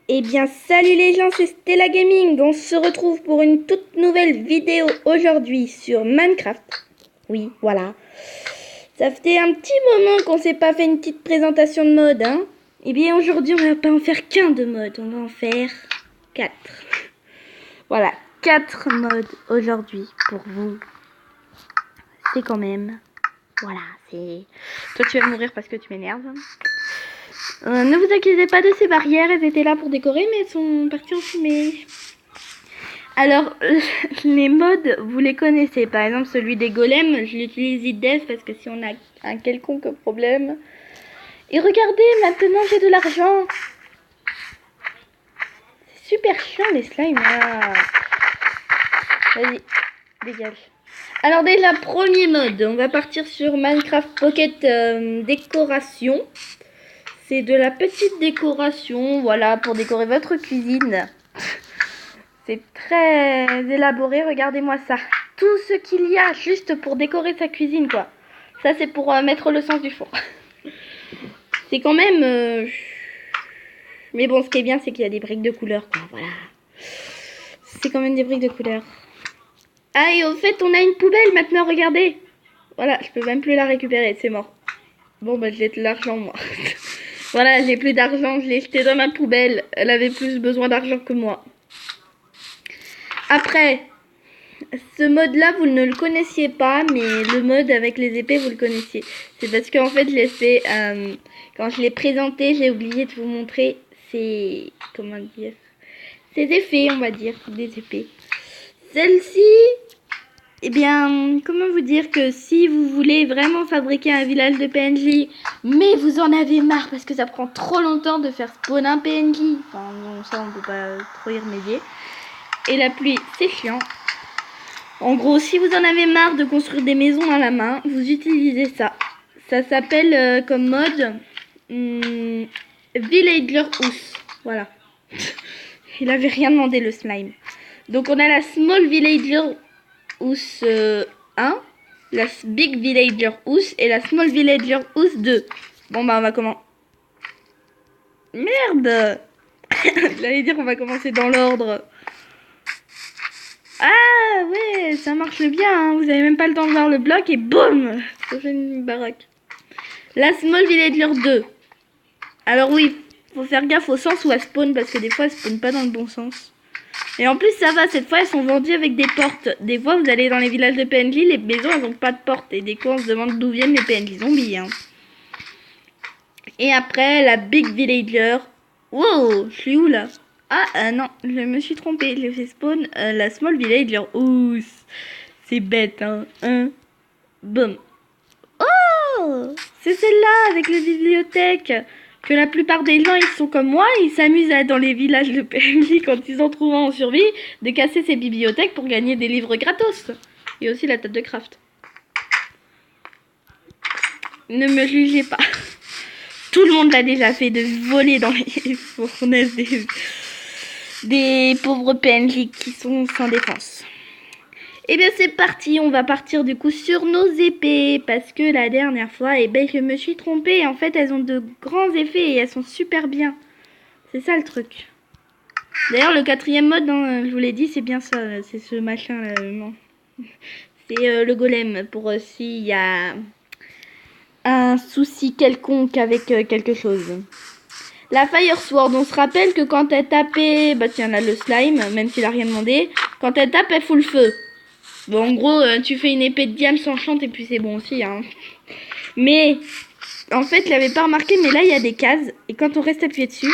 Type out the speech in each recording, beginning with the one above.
Eh bien, salut les gens, c'est Stella Gaming. On se retrouve pour une toute nouvelle vidéo aujourd'hui sur Minecraft. Oui, voilà. Ça fait un petit moment qu'on s'est pas fait une petite présentation de mode, hein. Eh bien, aujourd'hui, on va pas en faire qu'un de mode, on va en faire 4. Voilà, 4 modes aujourd'hui pour vous. C'est quand même... Voilà, c'est... Toi, tu vas mourir parce que tu m'énerves. Ne vous inquiétez pas de ces barrières, elles étaient là pour décorer, mais elles sont parties en fumée. Alors, les modes, vous les connaissez. Par exemple, celui des golems, je l'utilise IDEF parce que si on a un quelconque problème. Et regardez, maintenant j'ai de l'argent. C'est super chiant les slimes là. Vas-y, dégage. Alors déjà, premier mode, on va partir sur Minecraft Pocket décoration. C'est de la petite décoration, voilà, pour décorer votre cuisine. C'est très élaboré, regardez-moi ça. Tout ce qu'il y a juste pour décorer sa cuisine, quoi. Ça, c'est pour mettre le sens du fond. C'est quand même... Mais bon, ce qui est bien, c'est qu'il y a des briques de couleur, quoi. Voilà. C'est quand même des briques de couleur. Ah, et au fait, on a une poubelle maintenant, regardez. Voilà, je peux même plus la récupérer, c'est mort. Bon, bah, j'ai de l'argent, moi. Voilà, j'ai plus d'argent, je l'ai jeté dans ma poubelle. Elle avait plus besoin d'argent que moi. Après, ce mode-là, vous ne le connaissiez pas, mais le mode avec les épées, vous le connaissiez. C'est parce qu'en fait, je l'ai fait... quand je l'ai présenté, j'ai oublié de vous montrer ces... Comment dire, ces effets, on va dire, des épées. Celle-ci... Eh bien, comment vous dire que si vous voulez vraiment fabriquer un village de PNJ, mais vous en avez marre parce que ça prend trop longtemps de faire spawn un PNJ, enfin bon, ça on peut pas trop y remédier, et la pluie c'est chiant. En gros, si vous en avez marre de construire des maisons à la main, vous utilisez ça. Ça s'appelle comme mode Villager House. Voilà. Il avait rien demandé le slime. Donc on a la Small Villager House 1, la Big Villager House et la Small Villager House 2. Bon bah on va comment... Merde. J'allais dire on va commencer dans l'ordre. Ah ouais, ça marche bien, hein. Vous avez même pas le temps de voir le bloc et boum, ça fait une baraque. La Small Villager 2. Alors oui, faut faire gaffe au sens où elle spawn parce que des fois elle spawn pas dans le bon sens. Et en plus ça va, cette fois elles sont vendues avec des portes. Des fois vous allez dans les villages de PNJ, les maisons elles ont pas de porte. Et des fois on se demande d'où viennent les PNJ zombies, hein. Et après la Big Villager. Wow, je suis où là? Ah non, je me suis trompée, j'ai fait spawn la Small Villager. Ouh, c'est bête, hein. Boum. Oh, c'est celle-là avec les bibliothèques. Que la plupart des gens, ils sont comme moi, ils s'amusent à, dans les villages de PNJ quand ils en trouvent un en survie, de casser ces bibliothèques pour gagner des livres gratos. Et aussi la table de craft. Ne me jugez pas. Tout le monde l'a déjà fait, de voler dans les fournaises des pauvres PNJ qui sont sans défense. Et bien c'est parti, on va partir du coup sur nos épées, parce que la dernière fois, eh ben, je me suis trompée, en fait elles ont de grands effets et elles sont super bien. C'est ça le truc. D'ailleurs le quatrième mode, hein, je vous l'ai dit, c'est bien ça, c'est ce machin là, non. C'est le golem, pour s'il y a un souci quelconque avec quelque chose. La Fire Sword, on se rappelle que quand elle tapait, bah tiens là le slime, même s'il a rien demandé, quand elle tape elle fout le feu. Bon, en gros, tu fais une épée de diamant s'enchante et puis c'est bon aussi, hein. Mais, en fait, je l'avais pas remarqué, mais là, il y a des cases. Et quand on reste appuyé dessus,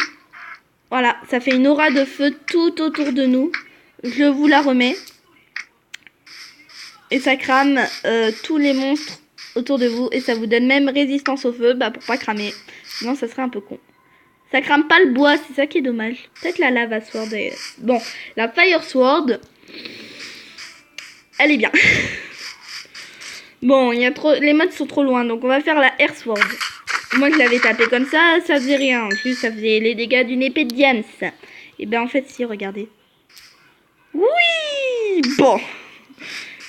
voilà, ça fait une aura de feu tout autour de nous. Je vous la remets. Et ça crame tous les monstres autour de vous. Et ça vous donne même résistance au feu, bah pour pas cramer. Sinon, ça serait un peu con. Ça crame pas le bois, c'est ça qui est dommage. Peut-être la lava sword. Bon, la fire sword... Elle est bien. Bon, il y a trop, les modes sont trop loin, donc on va faire la Air Sword. Moi, je l'avais tapé comme ça faisait rien. Juste, ça faisait les dégâts d'une épée de diams. Et ben en fait, si, regardez. Oui. Bon.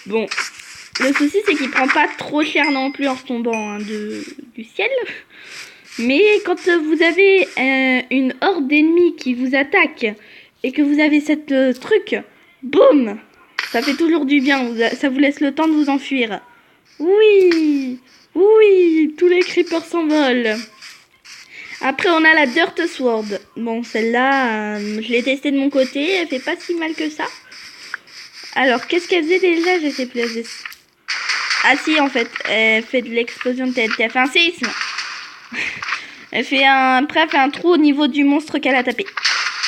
Le souci, c'est qu'il prend pas trop cher non plus en retombant hein, du ciel. Mais quand vous avez une horde d'ennemis qui vous attaque et que vous avez cette truc, boum, ça fait toujours du bien, ça vous laisse le temps de vous enfuir. Oui, oui, tous les creepers s'envolent. Après, on a la Dirt Sword. Bon, celle-là, je l'ai testée de mon côté, elle fait pas si mal que ça. Alors, qu'est-ce qu'elle faisait déjà? Je sais plus. Ah si, en fait, elle fait de l'explosion de TNT. Elle fait un séisme. Après, elle fait un trou au niveau du monstre qu'elle a tapé.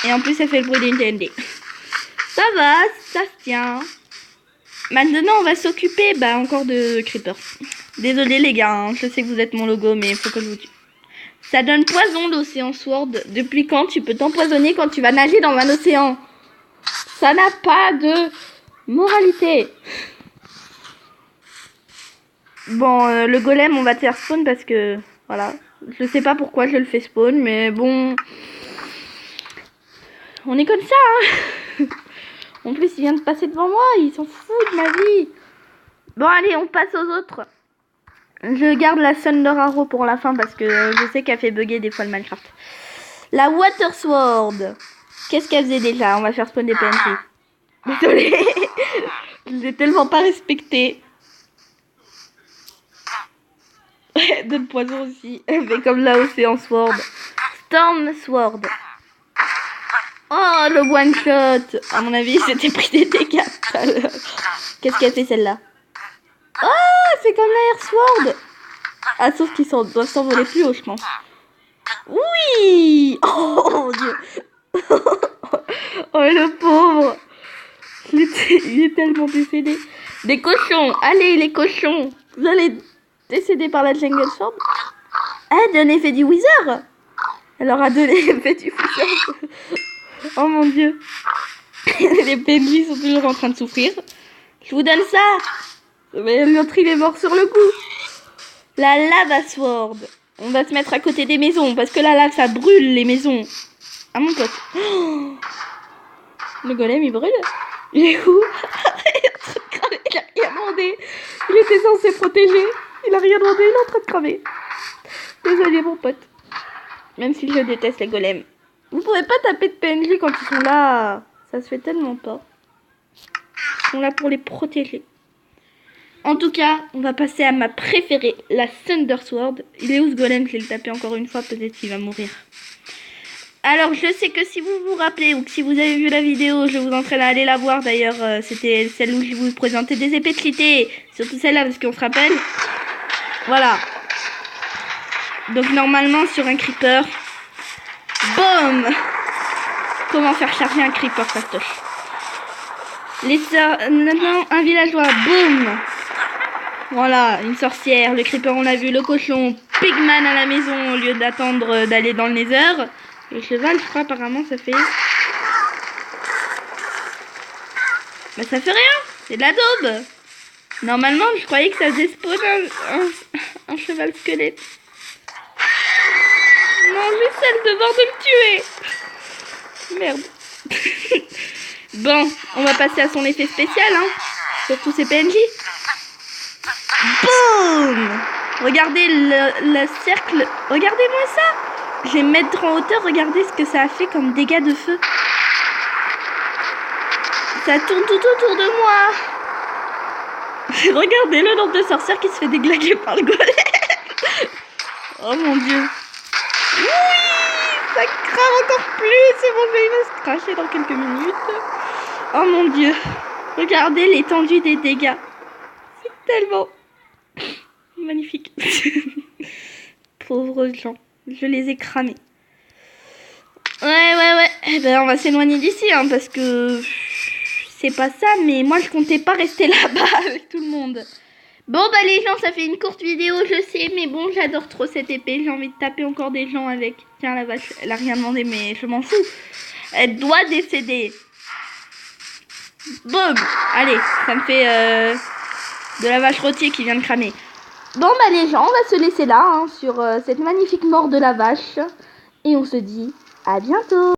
Et en plus, elle fait le bruit d'une TNT. Ça va, ça se tient. Maintenant, on va s'occuper encore de creepers. Désolé les gars, hein, je sais que vous êtes mon logo, mais il faut que je vous tue. Ça donne poison l'océan Sword. Depuis quand tu peux t'empoisonner quand tu vas nager dans un océan? Ça n'a pas de moralité. Bon, le golem, on va te faire spawn parce que... Voilà. Je sais pas pourquoi je le fais spawn, mais bon... On est comme ça, hein. En plus, il vient de passer devant moi. Il s'en fout de ma vie. Bon, allez, on passe aux autres. Je garde la Thunder Arrow pour la fin parce que je sais qu'elle fait bugger des fois le Minecraft. La Water Sword. Qu'est-ce qu'elle faisait déjà? On va faire spawn des PNC. Désolée. Je l'ai tellement pas respecté. De poison aussi. Elle fait comme la Océan Sword. Storm Sword. Oh, le one shot. À mon avis, c'était pris des dégâts tout à l'heure. Qu'est-ce qu'elle fait celle-là? Oh, c'est comme la Air Sword. Ah, sauf qu'ils doivent s'envoler plus haut, je pense. Oui. Oh mon dieu. Oh le pauvre. Il est tellement décédé. Des cochons. Allez les cochons. Vous allez décéder par la Jungle Sword. Elle donne l'effet du Wither. Elle leur a donné l'effet du Wither. Oh mon dieu. Les PNJ sont toujours en train de souffrir. Je vous donne ça. Mais l'autre il est mort sur le coup. La Lava Sword. On va se mettre à côté des maisons parce que la lave ça brûle les maisons. Ah mon pote. Oh, le golem il brûle. Il est où? Il a rien demandé. Il était censé protéger. Il a rien demandé, il est en train de crever. Désolé mon pote. Même si je déteste les golems. Vous pouvez pas taper de PNJ quand ils sont là. Ça se fait tellement pas. Ils sont là pour les protéger. En tout cas, on va passer à ma préférée, la Thunder Sword. Il est où ce golem? Je vais le taper encore une fois, peut-être qu'il va mourir. Alors, je sais que si vous vous rappelez ou que si vous avez vu la vidéo, je vous entraîne à aller la voir. D'ailleurs, c'était celle où je vous présentais des épées de cité. Surtout celle-là, parce qu'on se rappelle. Voilà. Donc, normalement, sur un creeper. Boum! Comment faire charger un creeper, fastoche. Maintenant, un villageois. Boum! Voilà, une sorcière, le creeper on l'a vu, le cochon, Pigman à la maison au lieu d'attendre d'aller dans le nether. Le cheval, je crois apparemment ça fait... Bah ça fait rien, c'est de la daube. Normalement je croyais que ça faisait spawn un cheval squelette. Non, juste celle devant de me tuer. Merde. Bon, on va passer à son effet spécial, hein, sur tous ces PNJ. Boum! Regardez le cercle. Regardez-moi ça. Je vais me mettre en hauteur. Regardez ce que ça a fait comme dégâts de feu. Ça tourne tout autour de moi. Regardez le nombre de sorcières qui se fait déglaguer par le golem. Oh mon dieu. Oui! Ça crame encore plus. C'est bon, il va se cracher dans quelques minutes. Oh mon dieu. Regardez l'étendue des dégâts. C'est tellement... magnifique. Pauvres gens. Je les ai cramés. Ouais. Eh ben, on va s'éloigner d'ici, hein, parce que... c'est pas ça, mais moi, je comptais pas rester là-bas avec tout le monde. Bon, bah, les gens, ça fait une courte vidéo, je sais, mais bon, j'adore trop cette épée. J'ai envie de taper encore des gens avec. Tiens, la vache, elle a rien demandé, mais je m'en fous. Elle doit décéder. Boum! Allez, ça me fait de la vache rôtie qui vient de cramer. Bon bah les gens, on va se laisser là, hein, sur cette magnifique mort de la vache. Et on se dit à bientôt.